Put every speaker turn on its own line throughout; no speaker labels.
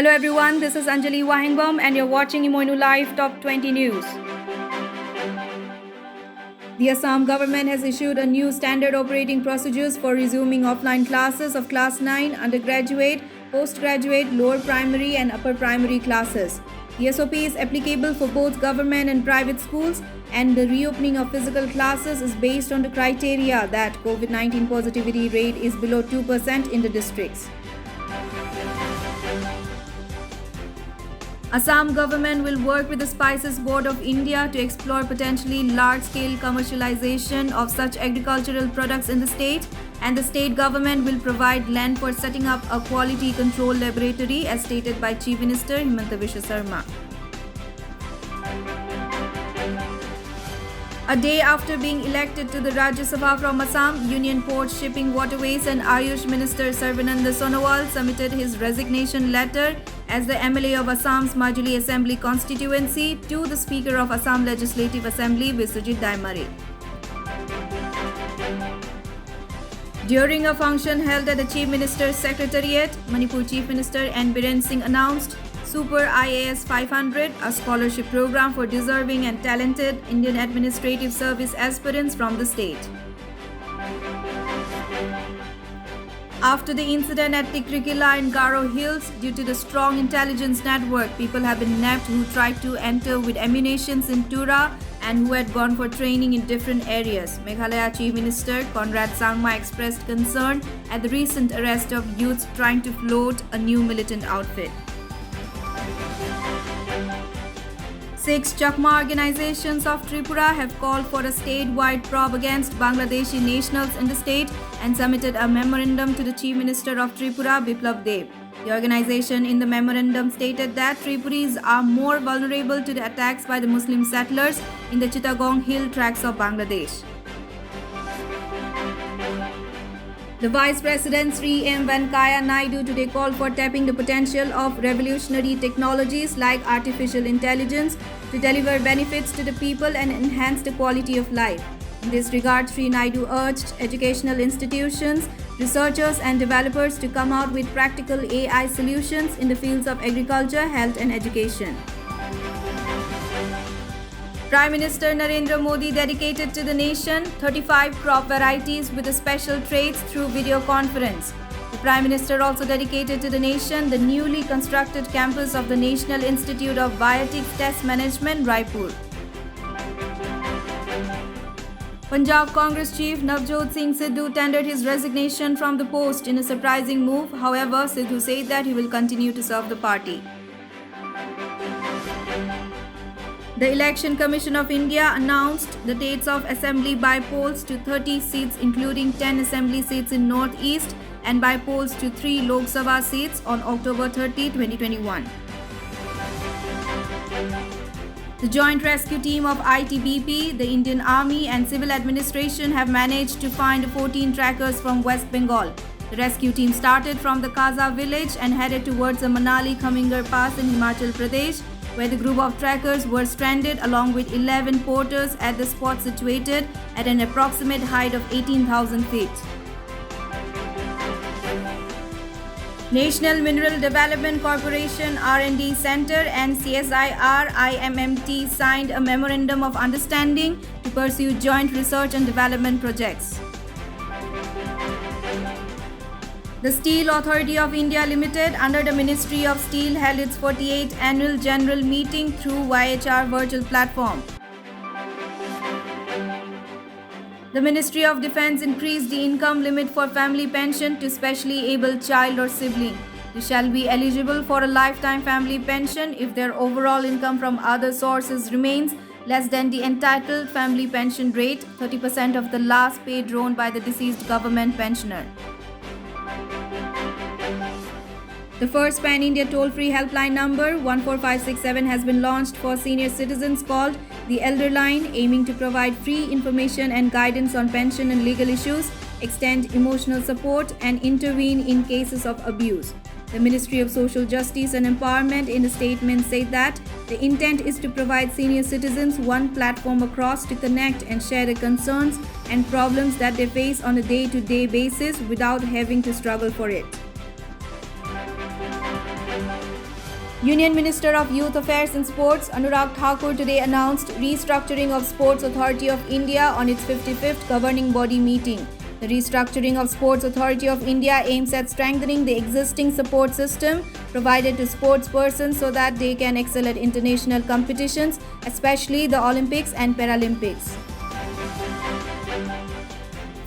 Hello everyone, this is Anjali Wahingbom and you're watching Emoinu Live Top 20 News. The Assam government has issued a new standard operating procedures for resuming offline classes of Class 9, undergraduate, postgraduate, lower primary and upper primary classes. The SOP is applicable for both government and private schools, and the reopening of physical classes is based on the criteria that COVID-19 positivity rate is below 2% in the districts. Assam government will work with the Spices Board of India to explore potentially large-scale commercialization of such agricultural products in the state, and the state government will provide land for setting up a quality control laboratory as stated by Chief Minister Himanta Biswa Sarma. A day after being elected to the Rajya Sabha from Assam, Union Ports, Shipping, Waterways and Ayush Minister Sarvananda Sonowal submitted his resignation letter as the MLA of Assam's Majuli Assembly constituency to the Speaker of Assam Legislative Assembly, Biswajit Daimare. During a function held at the Chief Minister's Secretariat, Manipur Chief Minister N. Biren Singh announced Super IAS 500, a scholarship program for deserving and talented Indian Administrative Service aspirants from the state. After the incident at Tikrikila in Garo Hills, due to the strong intelligence network, people have been nabbed who tried to enter with ammunitions in Tura and who had gone for training in different areas. Meghalaya Chief Minister Conrad Sangma expressed concern at the recent arrest of youths trying to float a new militant outfit. 6 Chakma organizations of Tripura have called for a statewide probe against Bangladeshi nationals in the state and submitted a memorandum to the Chief Minister of Tripura, Biplab Deb. The organization in the memorandum stated that Tripuris are more vulnerable to the attacks by the Muslim settlers in the Chittagong hill tracts of Bangladesh. The Vice President Sri M. Venkaiah Naidu today called for tapping the potential of revolutionary technologies like artificial intelligence to deliver benefits to the people and enhance the quality of life. In this regard, Sri Naidu urged educational institutions, researchers and developers to come out with practical AI solutions in the fields of agriculture, health and education. Prime Minister Narendra Modi dedicated to the nation 35 crop varieties with special traits through video conference. The Prime Minister also dedicated to the nation the newly constructed campus of the National Institute of Biotics Test Management, Raipur. Punjab Congress Chief Navjot Singh Sidhu tendered his resignation from the post in a surprising move. However, Sidhu said that he will continue to serve the party. The Election Commission of India announced the dates of assembly by polls to 30 seats including 10 assembly seats in North East and by polls to 3 Lok Sabha seats on October 30, 2021. The Joint Rescue Team of ITBP, the Indian Army and Civil Administration have managed to find 14 trackers from West Bengal. The rescue team started from the Kaza village and headed towards the Manali-Kamingar Pass in Himachal Pradesh, where the group of trackers were stranded along with 11 porters at the spot situated at an approximate height of 18,000 feet. National Mineral Development Corporation R&D Center and CSIR IMMT signed a Memorandum of Understanding to pursue joint research and development projects. The Steel Authority of India Limited under the Ministry of Steel held its 48th Annual General Meeting through YHR virtual platform. The Ministry of Defence increased the income limit for family pension to specially able child or sibling. They shall be eligible for a lifetime family pension if their overall income from other sources remains less than the entitled family pension rate, 30% of the last pay drawn by the deceased government pensioner. The first pan-India toll-free helpline number 14567 has been launched for senior citizens called the Elder Line, aiming to provide free information and guidance on pension and legal issues, extend emotional support and intervene in cases of abuse. The Ministry of Social Justice and Empowerment in a statement said that the intent is to provide senior citizens one platform across to connect and share the concerns and problems that they face on a day-to-day basis without having to struggle for it. Union Minister of Youth Affairs and Sports Anurag Thakur today announced restructuring of Sports Authority of India on its 55th governing body meeting. The restructuring of Sports Authority of India aims at strengthening the existing support system provided to sports persons so that they can excel at international competitions, especially the Olympics and Paralympics.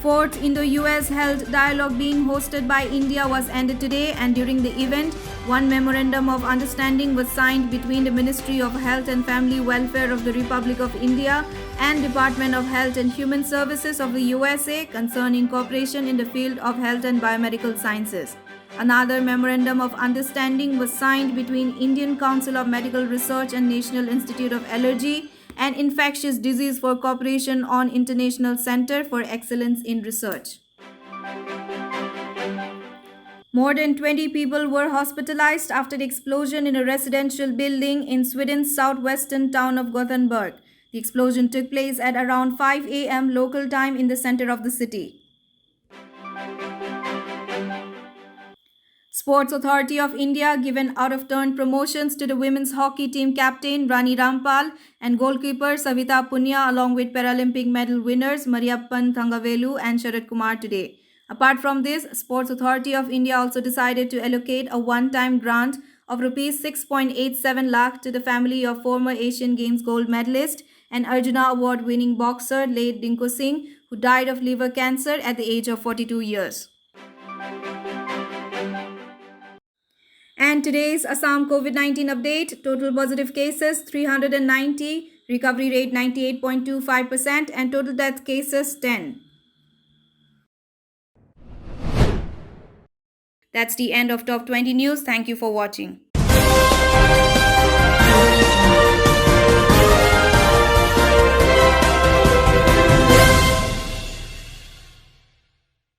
Fourth Indo-US Health Dialogue being hosted by India was ended today, and during the event, one memorandum of understanding was signed between the Ministry of Health and Family Welfare of the Republic of India and Department of Health and Human Services of the USA concerning cooperation in the field of health and biomedical sciences. Another memorandum of understanding was signed between Indian Council of Medical Research and National Institute of Allergy and Infectious Disease for Cooperation on International Center for Excellence in Research. More than 20 people were hospitalized after the explosion in a residential building in Sweden's southwestern town of Gothenburg. The explosion took place at around 5 a.m. local time in the center of the city. Sports Authority of India given out-of-turn promotions to the women's hockey team captain Rani Rampal and goalkeeper Savita Punya along with Paralympic medal winners Mariappan Thangavelu and Sharad Kumar today. Apart from this, Sports Authority of India also decided to allocate a one-time grant of Rs 6.87 lakh to the family of former Asian Games gold medalist and Arjuna Award-winning boxer late Dinko Singh, who died of liver cancer at the age of 42 years. And today's Assam COVID-19 update: total positive cases 390, recovery rate 98.25%, and total death cases 10. That's the end of Top 20 News. Thank you for watching.